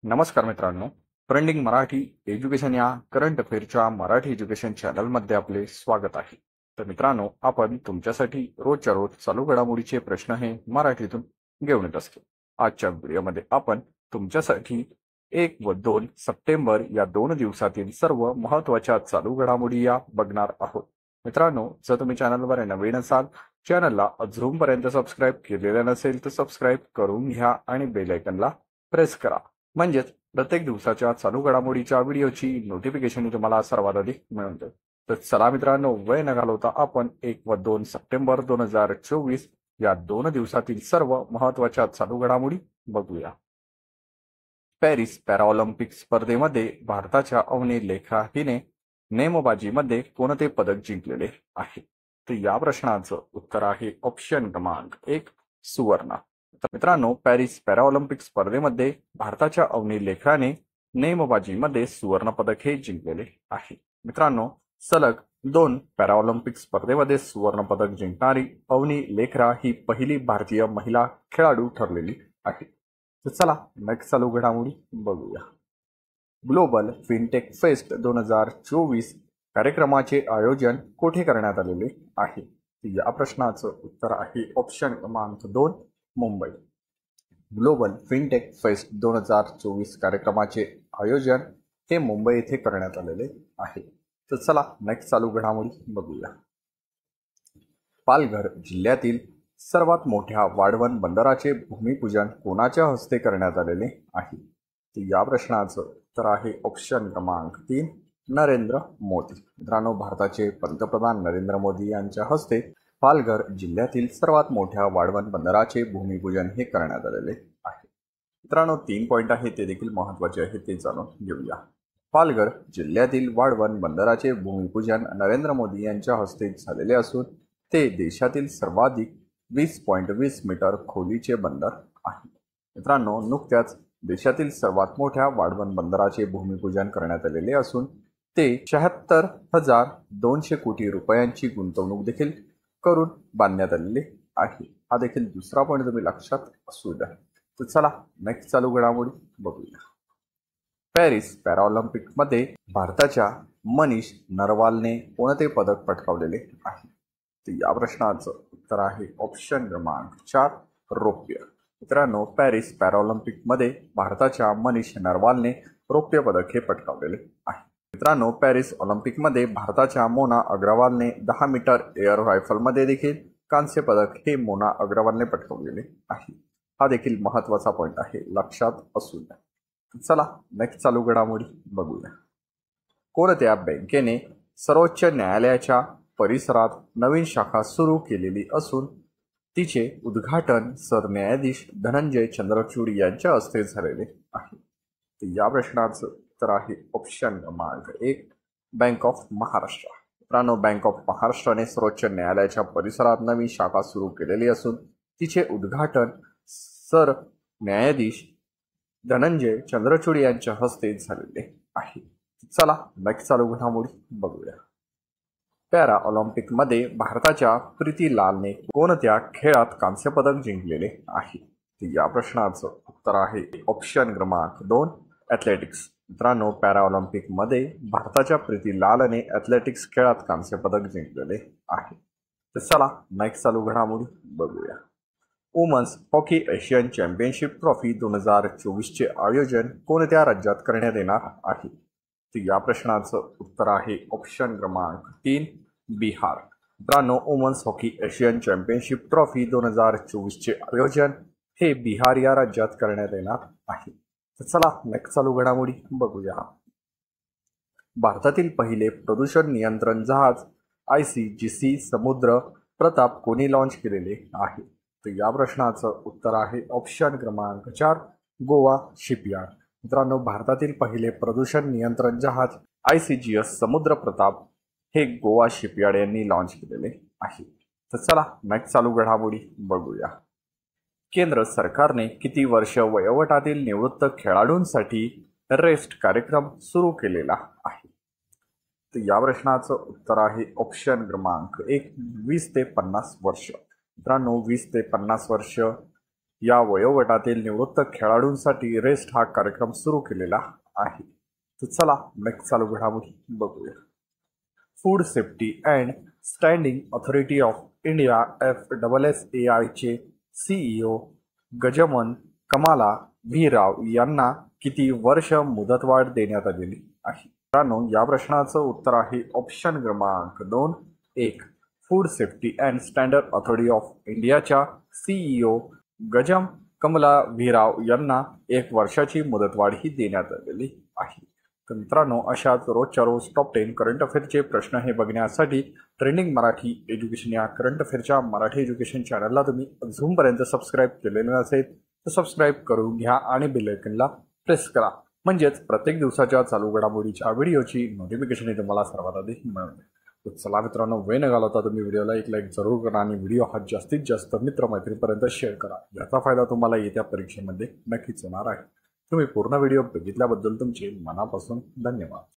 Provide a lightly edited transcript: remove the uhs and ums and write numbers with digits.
नमस्कार मित्रांनो, trending Marathi education या करंट अफेअरच्या मराठी एज्युकेशन चॅनलमध्ये आपले स्वागत आहे. तर मित्रांनो, आपण तुमच्यासाठी रोजच्या रोज चालू घडामोडीचे प्रश्न हे मराठीतून घेऊन येत असतो. आजच्या व्हिडिओमध्ये आपण तुमच्यासाठी 1 व 2 सप्टेंबर या 2 दिवसातील सर्व महत्त्वाच्या चालू घडामोडी या बघणार आहोत. मित्रांनो, जर तुम्ही चॅनलवर नवीन असाल, चॅनलला अजूनपर्यंत सबस्क्राईब केलेलं नसेल तर सबस्क्राईब करून घ्या आणि बेल आयकॉनला प्रेस करा. म्हणजेच प्रत्येक दिवसाच्या चालू घडामोडीच्या व्हिडिओची नोटिफिकेशन तुम्हाला सर्वात आधी मिळून जाईल. तर चला मित्रांनो, वेळ न घालवता आपण 1 व 2 सप्टेंबर 2024 या 2 दिवसातील सर्व महत्त्वाच्या चालू घडामोडी बघूया. पॅरिस पॅराऑलिम्पिक स्पर्धेमध्ये भारताच्या अवनी लेखा हिने नेमबाजीमध्ये कोणते पदक जिंकलेले आहे? तर या प्रश्नाचं उत्तर आहे ऑप्शन क्रमांक 1 सुवर्ण. तर मित्रांनो, पॅरिस पॅराऑलिम्पिक स्पर्धेमध्ये भारताच्या अवनी लेखाने नेमबाजीमध्ये सुवर्ण पदक हे जिंकलेले आहे. मित्रांनो, सलग 2 पॅराऑलिम्पिक स्पर्धेमध्ये सुवर्ण पदक जिंकणारी अवनी लेखरा ही पहिली भारतीय महिला खेळाडू ठरलेली आहे. तर चला नेक्स्ट चालू घडामोडी बघूया. ग्लोबल फिनटेक फेस्ट 2024 कार्यक्रमाचे आयोजन कोठे करण्यात आलेले आहे? या प्रश्नाचं उत्तर आहे ऑप्शन क्रमांक 2 मुंबई. ग्लोबल फिनटेक फेस्ट 2024 कार्यक्रमाचे आयोजन हे मुंबई येथे करण्यात आलेले आहे. तर चला नेक्स्ट चालू घडामोडी बघूया. पालघर जिल्ह्यातील सर्वात मोठ्या वाढवण बंदराचे भूमिपूजन कोणाच्या हस्ते करण्यात आलेले आहे? तर या प्रश्नाचं उत्तर आहे ऑप्शन क्रमांक 3 नरेंद्र मोदी. मित्रांनो, भारताचे पंतप्रधान नरेंद्र मोदी यांच्या हस्ते पालघर जिल्ह्यातील सर्वात मोठ्या वाढवण बंदराचे भूमिपूजन हे करण्यात आलेले आहे. मित्रांनो, 3 पॉईंट आहे ते देखील महत्त्वाचे आहे, ते जाणून घेऊया. पालघर जिल्ह्यातील वाढवण बंदराचे भूमिपूजन नरेंद्र मोदी यांच्या हस्ते झालेले असून ते देशातील सर्वाधिक 20.20 मीटर खोलीचे बंदर आहे. मित्रांनो, नुकत्याच देशातील सर्वात मोठ्या वाढवण बंदराचे भूमिपूजन करण्यात आलेले असून ते 76,200 कोटी रुपयांची गुंतवणूक देखील करून बांधण्यात आलेले आहे. हा देखील दुसरा पॉईंट तुम्ही लक्षात असू द्या. तर चला नेक्स्ट चालू घडामोडी बघूया. पॅरिस पॅराऑलिम्पिकमध्ये भारताच्या मनीष नरवालने कोणते पदक पटकावलेले आहे? तर या प्रश्नाचं उत्तर आहे ऑप्शन क्रमांक 4 रौप्य. मित्रांनो, पॅरिस पॅराऑलिम्पिकमध्ये भारताच्या मनीष नरवालने रौप्य पदक हे पटकावलेले आहे. मित्रांनो, पॅरिस ऑलिम्पिकमध्ये भारताच्या मोना अग्रवालने 10 मीटर एअर रायफलमध्ये देखील कांस्य पदक हे मोना अग्रवालने पटकावलेले आहे. हा देखील महत्त्वाचा पॉईंट आहे, लक्षात असू द्या. चला नेक्स्ट चालू घडामोडी बघूया. कोणत्या बँकेने सर्वोच्च न्यायालयाच्या परिसरात नवीन शाखा सुरू केलेली असून तिचे उद्घाटन सरन्यायाधीश धनंजय चंद्रचूड यांच्या हस्ते झालेले आहे? तर या प्रश्नाचं उत्तर आहे ऑप्शन क्रमांक 1 बँक ऑफ महाराष्ट्र. मित्रांनो, बँक ऑफ महाराष्ट्राने सर्वोच्च न्यायालयाच्या परिसरात नवीन शाखा सुरू केलेली असून तिचे उद्घाटन सरन्यायाधीश धनंजय चंद्रचूड यांच्या हस्ते झालेले आहे. चला नेक्स्ट चालू घडामोडी बघूया. पॅरा ऑलिम्पिकमध्ये भारताच्या प्रीती लालने कोणत्या खेळात कांस्य पदक जिंकलेले आहे? तर या प्रश्नाचं उत्तर आहे ऑप्शन क्रमांक 2 ॲथलेटिक्स. मित्रांनो, पॅरा ऑलिम्पिकमध्ये भारताच्या प्रीती लालने ॲथलेटिक्स खेळात कांस्य पदक जिंकलेले आहे. तर चला नेक्स्ट चालू घडामोडी बघूया. Women's hockey Asian championship trophy 2024चे आयोजन कोणत्या राज्यात करण्यात येणार आहे? तर या प्रश्नाचं उत्तर आहे ऑप्शन क्रमांक 3 बिहार. मित्रांनो, women's hockey Asian championship trophy 2024चे आयोजन हे बिहार या राज्यात करण्यात येणार आहे. तर चला नेक्स्ट चालू घडामोडी बघूया. भारतातील पहिले प्रदूषण नियंत्रण जहाज ICGC समुद्र प्रताप कोणी लॉन्च केलेले आहे? तर या प्रश्नाचं उत्तर आहे ऑप्शन क्रमांक 4 गोवा शिपयार्ड. मित्रांनो, भारतातील पहिले प्रदूषण नियंत्रण जहाज ICGS समुद्र प्रताप हे गोवा शिपयार्ड यांनी लॉन्च केलेले आहे. तर चला नेक्स्ट चालू घडामोडी बघूया. केंद्र सरकारने किती वर्ष वयोगटातील निवृत्त खेळाडूंसाठी रेस्ट कार्यक्रम सुरू केलेला आहे? तर या प्रश्नाचं उत्तर आहे ऑप्शन क्रमांक 1 20 ते 50 वर्ष. मित्रांनो, 20 ते 50 वर्ष या वयोगटातील निवृत्त खेळाडूंसाठी रेस्ट हा कार्यक्रम सुरू केलेला आहे। तर चला नेक्स्ट चालू घडामोडी बघूया। Food safety and standing authority of India FSSAI चे CEO गजानन कमाला व्ही राव यांना किती वर्ष मुदतवाढ देण्यात आलेली आहे? मित्रांनो, या प्रश्नाचं उत्तर आहे ऑप्शन क्रमांक 2 1। Food safety and standard authority of इंडियाच्या CEO गजानन कमला व्ही राव यांना 1 वर्षाची मुदतवाढ ही देण्यात आलेली आहे। तर मित्रांनो, अशाच रोजच्या रोज टॉप 10 करंट अफेअरचे प्रश्न हे बघण्यासाठी ट्रेंडिंग मराठी एज्युकेशन या करंट अफेअरच्या मराठी एज्युकेशन चॅनलला तुम्ही अजूनपर्यंत सबस्क्राईब केलेलं नसेल तर सबस्क्राईब करून घ्या आणि बेल आयकॉनला प्रेस करा, म्हणजेच प्रत्येक दिवसाच्या चालू घडामोडीच्या व्हिडिओची नोटिफिकेशन ही तुम्हाला सर्वात आधी मिळेल। तर चला मित्रांनो, वेळ न घालवता तुम्ही व्हिडिओला एक लाईक जरूर करा आणि व्हिडिओ हा जास्तीत जास्त मित्रमैत्रीपर्यंत शेअर करा। याचा फायदा तुम्हाला येत्या परीक्षेमध्ये नक्कीच होणार आहे। तुम्ही पूर्ण व्हिडिओ बघितल्याबद्दल तुमचे मनापासून धन्यवाद।